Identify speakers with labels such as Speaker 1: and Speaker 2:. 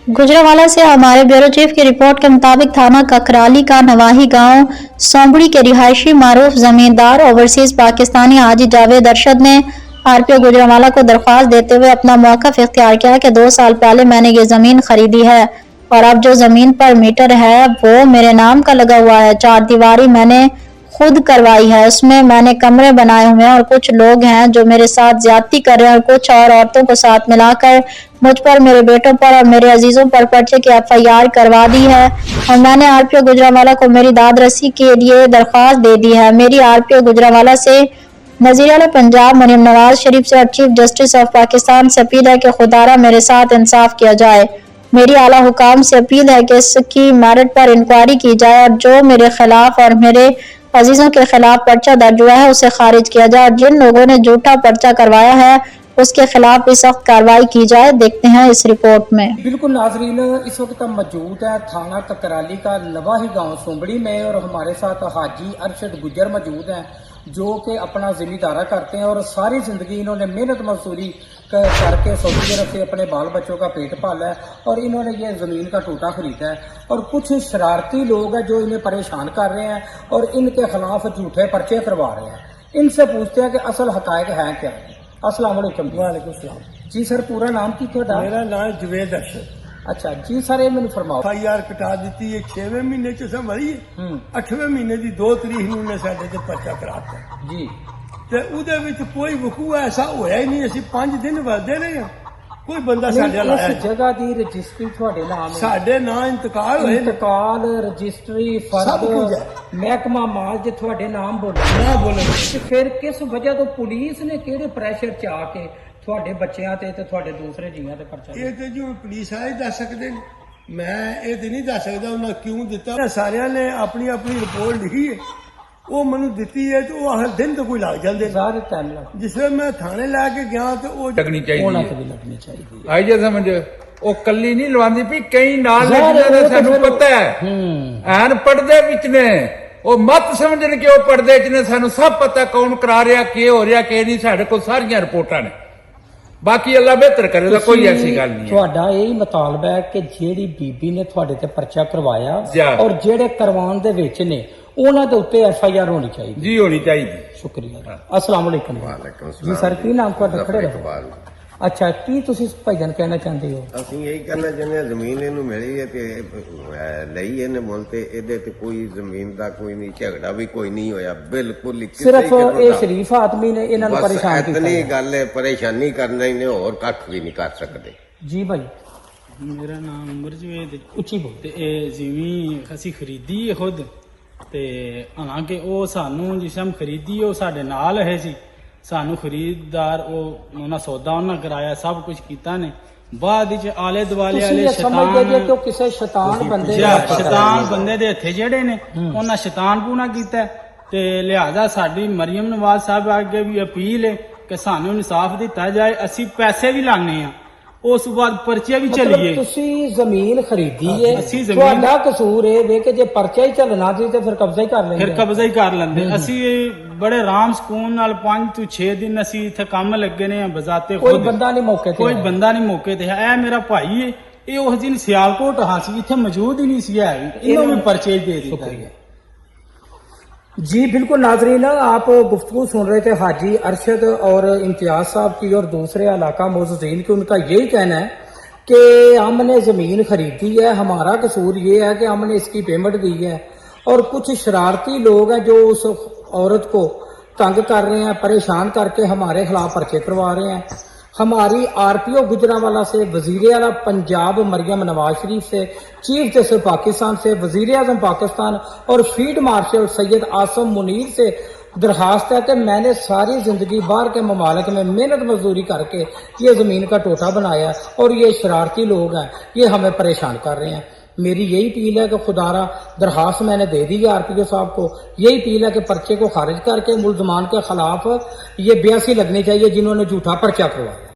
Speaker 1: गुजरांवाला से हमारे bureau chief की रिपोर्ट के मुताबिक थाना ककराली का नवाही गांव सोंबड़ी के रिहायशी मारूफ जमींदार ओवरसीज पाकिस्तानी हाजी जावेद अरशद ने आरपीओ गुजरांवाला को दरख्वास्त देते हुए अपना मौक़िफ़ इख्तियार किया कि 2 साल पहले मैंने ये ज़मीन खरीदी है और अब जो ज़मीन पर मीटर है वो मेरे नाम का लगा हुआ है। 4 दीवारी मैंने खुद करवाई है, उसमें मैंने कमरे बनाए हुए हैं और कुछ लोग हैं जो मेरे साथ ज्यादती कर रहे हैं और कुछ और औरतों को साथ मिलाकर मुझ पर, मेरे बेटों पर और मेरे अजीजों पर पर्चे की FIR करवा दी है और मैंने आरपीओ गुजरांवाला को मेरी दाद रसी के लिए दरख्वास्त दे दी है। मेरी आरपीओ गुजरांवाला से वज़ीर आला पंजाब मरियम नवाज शरीफ से और चीफ जस्टिस ऑफ पाकिस्तान से अपील है कि खुदारा मेरे साथ इंसाफ किया जाए। मेरी आला हुकाम से अपील है कि इसकी मेरिट पर इंक्वायरी की जाए और जो मेरे खिलाफ और मेरे अजीजों के खिलाफ पर्चा दर्ज हुआ है उसे खारिज किया जाए और जिन लोगों ने झूठा पर्चा करवाया है उसके खिलाफ भी सख्त कार्रवाई की जाए। देखते हैं इस रिपोर्ट में।
Speaker 2: बिल्कुल नाजरीन, इस वक्त हम मौजूद है थाना ककराली का नवाही गांव सोंबड़ी में और हमारे साथ हाजी अरशद गुजर मौजूद हैं जो कि अपना जिम्मेदारा करते हैं और सारी जिंदगी इन्होंने मेहनत मजदूरी करके सऊदी अरब से अपने बाल बच्चों का पेट पाला है और इन्होंने ये ज़मीन का टोटा खरीदा है और कुछ शरारती लोग हैं जो इन्हें परेशान कर रहे हैं और इनके खिलाफ झूठे पर्चे करवा रहे हैं। इनसे पूछते हैं कि असल हकायक है क्या। अस्सलाम वालेकुम।
Speaker 3: वालेकुम सलाम
Speaker 2: जी सर, पूरा नाम की थोड़ा?
Speaker 3: मेरा नाम जावेद अरशद।
Speaker 2: अच्छा जी सर, ये मैंने फरमाओ।
Speaker 3: FIR कटा दी है 6वें महीने च संभली 8वें महीने की 2 तरीक ਨੂੰ ਨੇ ਸਾਡੇ ਤੇ ਪਰਚਾ ਕਰਾਤਾ
Speaker 2: ਜੀ
Speaker 3: ਤੇ ਉਹਦੇ ਵਿੱਚ ਕੋਈ ਵਕੂਆ ਐਸਾ ਹੋਇਆ ਹੀ ਨਹੀਂ। ਅਸੀਂ 5 ਦਿਨ ਵਰਦੇ ਰਹੇ ਹਾਂ, ਕੋਈ ਬੰਦਾ ਸਾਡੇ ਨਾਲ ਆਇਆ
Speaker 2: ਇਸ ਜਗ੍ਹਾ ਦੀ ਰਜਿਸਟਰੀ ਤੁਹਾਡੇ ਨਾਮ ਹੈ?
Speaker 3: ਸਾਡੇ ਨਾਂ ਇੰਤਕਾਲ ਹੋਏ,
Speaker 2: ਇੰਤਕਾਲ ਰਜਿਸਟਰੀ
Speaker 3: ਸਭ ਕੁਝ ਹੈ।
Speaker 2: ਮਹਿਕਮਾ ਮਾਲ ਜੇ ਤੁਹਾਡੇ ਨਾਮ ਬੋਲੇ
Speaker 3: ਨਾ ਬੋਲੇ
Speaker 2: ਤੇ ਫਿਰ ਕਿਸ ਵਜ੍ਹਾ ਤੋਂ ਪੁਲਿਸ ਨੇ ਕਿਹੜੇ ਪ੍ਰੈਸ਼ਰ ਚ ਆ ਕੇ ਤੁਹਾਡੇ ਬੱਚਿਆਂ ਤੇ ਤੁਹਾਡੇ ਦੂਸਰੇ ਜੀਆਂ ਤੇ ਪਰਚਾ?
Speaker 3: ਇਹ ਤੇ ਜੋ ਪੁਲਿਸ ਵਾਲੇ ਦੱਸ ਸਕਦੇ ਨੇ, ਮੈਂ ਇਹ ਤੇ ਨਹੀਂ ਦੱਸ ਸਕਦਾ ਉਹਨਾਂ ਕਿਉਂ ਦਿੱਤਾ। ਸਾਰਿਆਂ ਨੇ ਆਪਣੀ ਆਪਣੀ ਰਿਪੋਰਟ ਲਿਖੀ ਹੈ, ਉਹ ਮੈਨੂੰ ਦਿੱਤੀ ਹੈ ਤੇ ਉਹ ਹਰ ਦਿਨ ਤੋਂ ਕੋਈ ਲੱਗ ਜਾਂਦੇ
Speaker 2: ਸਾਰੇ ਟਾਈਮ ਲੱਗ।
Speaker 3: ਜਿਸ ਵੇਲੇ ਮੈਂ ਥਾਣੇ ਲੈ ਕੇ ਗਿਆ ਤੇ ਉਹ
Speaker 4: ਲੱਗਣੀ
Speaker 2: ਉਹਨਾਂ
Speaker 4: ਚਾਹੀਦੀ
Speaker 2: ਤੇ
Speaker 4: ਹੈ।
Speaker 2: ਵੀ ਲੱਗਣੀ ਚਾਹੀਦੀ ਹੈ।
Speaker 4: ਆਈ ਜੇ ਸਮਝ ਉਹ ਕੱਲੀ ਨਹੀਂ ਲਵਾਉਂਦੀ ਵੀ ਕਈ ਨਾਲ ਨੇ ਜਿਨ੍ਹਾਂ ਦਾ ਸਾਨੂੰ ਪਤਾ ਹੈ ਐਨ ਪਰਦੇ ਵਿੱਚ ਨੇ। ਉਹ ਮਤ ਸਮਝਣ ਕਿ ਉਹ ਪਰਦੇ ਚ ਨੇ, ਸਾਨੂੰ ਸਭ ਪਤਾ ਕੌਣ ਕਰਾ ਰਿਹਾ, ਕੀ ਹੋ ਰਿਹਾ, ਕੀ ਨਹੀਂ। ਸਾਡੇ ਕੋਲ ਸਾਰੀਆਂ ਰਿਪੋਰਟਾਂ ਨੇ, ਬਾਕੀ ਅੱਲਾ ਬਿਹਤਰ ਕਰੇਗਾ, ਕੋਈ ਐਸੀ ਗੱਲ ਨਹੀਂ ਹੈ।
Speaker 2: ਤੁਹਾਡਾ ਇਹ ਮਤਾਲਬਾ ਹੈ ਕਿ ਜਿਹੜੀ ਬੀਬੀ ਨੇ ਤੁਹਾਡੇ ਤੇ ਪਰਚਾ ਕਰਵਾਇਆ
Speaker 4: ਜੀ।
Speaker 2: ਔਰ ਜਿਹੜੇ ਕਰਵਾਉਣ ਦੇ ਵਿੱਚ ਨੇ ਉਹਨਾਂ ਦੇ ਉੱਤੇ FIR ਹੋਣੀ ਚਾਹੀਦੀ।
Speaker 4: ਜੀ ਹੋਣੀ ਚਾਹੀਦੀ।
Speaker 2: ਸ਼ੁਕਰੀਆ। अस्सलाम वालेकुम।
Speaker 5: ਵਾਲੇਕੁਮ
Speaker 2: ਜੀ ਸਰ, ਕੀ ਨਾਮ ਤੁਹਾਡਾ? ਖੜੇ ਰਹੋ।
Speaker 5: ਇਕਬਾਲ।
Speaker 2: ਅੱਛਾ, ਕੀ ਤੁਸੀਂ ਭਾਈਜਾਨ ਕਹਿਣਾ ਚਾਹੁੰਦੇ ਹੋ?
Speaker 5: ਅਸੀਂ ਇਹੀ ਕਹਿਣਾ ਚਾਹੁੰਦੇ ਹਾਂ, ਜ਼ਮੀਨ ਇਹਨੂੰ ਮਿਲੀ ਹੈ ਤੇ ਲਈ ਇਹਨੇ ਮੁੱਲ ਤੇ ਇਹਦੇ ਤੇ ਕੋਈ ਜ਼ਮੀਨ ਦਾ ਕੋਈ ਨਹੀਂ, ਝਗੜਾ ਵੀ ਕੋਈ ਨਹੀਂ ਹੋਇਆ, ਬਿਲਕੁਲ ਹੀ।
Speaker 2: ਸਿਰਫ ਇਹ ਸ਼ਰੀਫ ਆਦਮੀ ਨੇ ਇਹਨਾਂ ਨੂੰ ਪਰੇਸ਼ਾਨ ਕੀਤਾ।
Speaker 5: ਇਤਨੀ ਗੱਲ ਹੈ, ਪਰੇਸ਼ਾਨੀ ਕਰਨਾ ਹੀ ਨੇ, ਹੋਰ ਕੱਖ ਵੀ ਨਹੀਂ ਕਰ ਸਕਦੇ।
Speaker 2: ਜੀ ਭਾਈ,
Speaker 6: ਮੇਰਾ ਨਾਮ ਉਮਰ ਜਵੇਦ।
Speaker 2: ਉੱਚੀ ਬੋਲ।
Speaker 6: ਤੇ ਇਹ ਜ਼ਮੀਨ ਅਸੀਂ ਖਰੀਦੀ ਹੈ ਖੁਦ, ਤੇ ਹਾਲਾਂਕਿ ਉਹ ਸਾਨੂੰ ਜਿਸ ਟਾਈਮ ਖਰੀਦੀ ਉਹ ਸਾਡੇ ਨਾਲ ਹੈ ਸੀ। ਸਾਨੂੰ ਖਰੀਦਦਾਰ ਉਹਨਾਂ ਸੌਦਾ ਉਹਨਾਂ ਕਰਾਇਆ, ਸਭ ਕੁਝ ਕੀਤਾ ਨੇ। ਬਾਅਦ ਵਿੱਚ ਆਲੇ ਦੁਆਲੇ ਵਾਲੇ
Speaker 2: ਸਮਝਦੇ ਜੇ ਕਿ ਕਿਸੇ ਸ਼ੈਤਾਨ ਬੰਦੇ
Speaker 6: ਸ਼ੈਤਾਨ ਬੰਦੇ ਦੇ ਹੱਥੇ ਜਿਹੜੇ ਨੇ ਉਹਨਾਂ ਸ਼ੈਤਾਨ ਪੂਣਾ ਕੀਤਾ ਤੇ ਲਿਹਾਜ਼ਾ ਸਾਡੀ ਮਰੀਮ ਨਵਾਜ਼ ਸਾਹਿਬ ਅੱਗੇ ਵੀ ਅਪੀਲ ਹੈ ਕਿ ਸਾਨੂੰ ਇਨਸਾਫ ਦਿੱਤਾ ਜਾਏ। ਅਸੀਂ ਪੈਸੇ ਵੀ ਲਾਣੇ ਆ, ਉਸ ਤੋਂ ਬਾਅਦ ਪਰਚੇ ਵੀ ਚੱਲੀਏ।
Speaker 2: ਤੁਸੀਂ ਜ਼ਮੀਨ ਖਰੀਦੀ ਹੈ,
Speaker 6: ਅਸੀਂ ਜ਼ਮੀਨ-
Speaker 2: ਤੁਹਾਡਾ ਕਸੂਰ ਇਹ ਵੇ ਕਿ ਜੇ ਪਰਚਾ ਹੀ ਚੱਲਣਾ ਸੀ ਤੇ ਫਿਰ ਕਬਜ਼ਾ ਹੀ ਕਰ ਲੈਂਦੇ।
Speaker 6: ਫਿਰ ਕਬਜ਼ਾ ਹੀ ਕਰ ਲੈਂਦੇ। ਅਸੀਂ ਬੜੇ ਆਰਾਮ ਸਕੂਨ ਨਾਲ 5 ਤੋਂ 6 ਦਿਨ ਅਸੀਂ ਇੱਥੇ ਕੰਮ ਲੱਗੇ ਨੇ ਬਜ਼ਾਤੇ
Speaker 2: ਕੋਈ ਬੰਦਾ ਨਹੀਂ ਮੌਕੇ ਤੇ,
Speaker 6: ਕੋਈ ਬੰਦਾ ਨਹੀਂ ਮੌਕੇ ਤੇ ਹੈ। ਇਹ ਮੇਰਾ ਭਾਈ ਹੈ, ਇਹ ਉਸ ਦਿਨ ਸਿਆਲਕੋਟ ਹਾਸੀ ਇੱਥੇ ਮੌਜੂਦ ਹੀ ਨਹੀਂ ਸੀ ਹੈ, ਇਹਨੂੰ ਵੀ ਪਰਚੇ ਦੇ ਦਿੱਤਾ। जी बिल्कुल नाजरीन, आप गुफ्तगू सुन रहे थे हाजी अरशद और इम्तियाज साहब की और दूसरे इलाका मोज़ीन की। उनका यही कहना है कि हमने ज़मीन खरीदी है, हमारा कसूर ये है कि हमने इसकी पेमेंट दी है और कुछ शरारती लोग हैं जो उस औरत को तंग कर रहे हैं, परेशान करके हमारे खिलाफ पर्चे करवा रहे हैं। हमारी आरपीओ गुजरांवाला से, वज़ीर आला पंजाब मरियम नवाज शरीफ से, चीफ जस्टिस पाकिस्तान से, वज़ीर आज़म पाकिस्तान और फील्ड मार्शल सैयद आसम मुनीर से दरखास्त है कि मैंने सारी ज़िंदगी बाहर के ममालिक में मेहनत मजदूरी करके ये ज़मीन का टोटा बनाया और ये शरारती लोग हैं, ये हमें परेशान कर रहे हैं। मेरी यही अपील है कि खुदारा दरखास्त मैंने दे दी है आरपीओ साहब को। यही अपील है कि पर्चे को खारिज करके मुलजमान के खिलाफ ये 82 लगनी चाहिए जिन्होंने झूठा पर्चा करवाया।